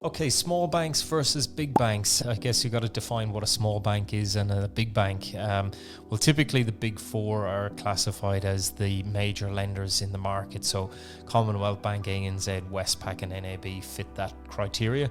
Okay, small banks versus big banks. I guess you got to define what a small bank is and a big bank. Well, typically the big four are classified as the major lenders in the market. So Commonwealth Bank, ANZ, Westpac and NAB fit that criteria.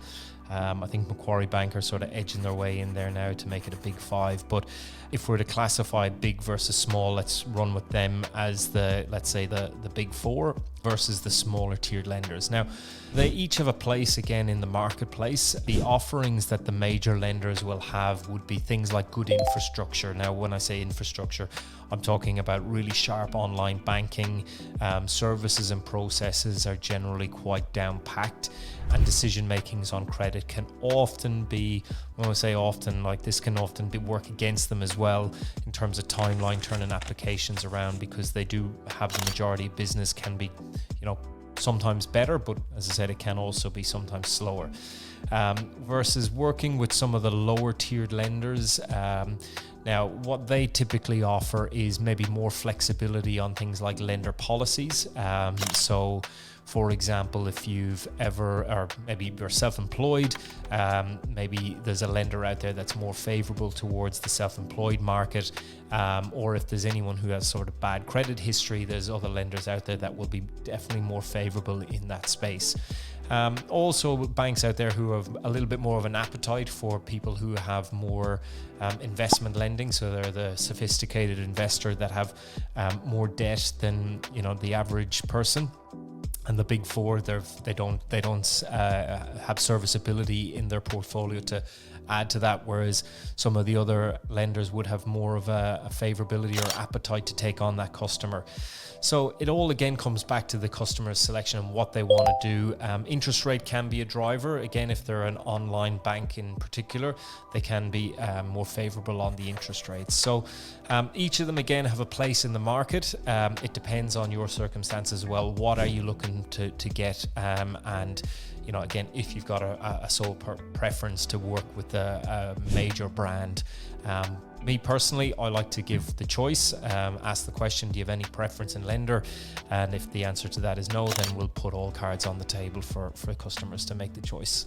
I think Macquarie Bank are sort of edging their way in there now to make it a big five. But if we're to classify big versus small, let's run with them as let's say the big four versus the smaller tiered lenders. Now, they each have a place again in the marketplace. The offerings that the major lenders will have would be things like good infrastructure. Now, when I say infrastructure, I'm talking about really sharp online banking. Services and processes are generally quite down packed, and decision makings on credit can often be, when I say often, like this can often be work against them as well in terms of timeline turning applications around, because they do have the majority of business can be, sometimes better, but as I said, it can also be sometimes slower. Versus working with some of the lower tiered lenders. Now, what they typically offer is maybe more flexibility on things like lender policies. So, for example, if you've ever, or maybe you're self-employed, maybe there's a lender out there that's more favorable towards the self-employed market, or if there's anyone who has sort of bad credit history, there's other lenders out there that will be definitely more favorable in that space. Also, banks out there who have a little bit more of an appetite for people who have more investment lending. So they're the sophisticated investor that have more debt than the average person. And the big four, they don't have serviceability in their portfolio to add to that, whereas some of the other lenders would have more of a favorability or appetite to take on that customer. So it all again comes back to the customer selection and what they want to do. Interest rate can be a driver. Again, if they're an online bank in particular, they can be more favorable on the interest rates. So each of them again have a place in the market. It depends on your circumstances as well. What are you looking to get? And again, if you've got a sole preference to work with a major brand. Me personally, I like to give the choice, ask the question, do you have any preference in lender? And if the answer to that is no, then we'll put all cards on the table for customers to make the choice.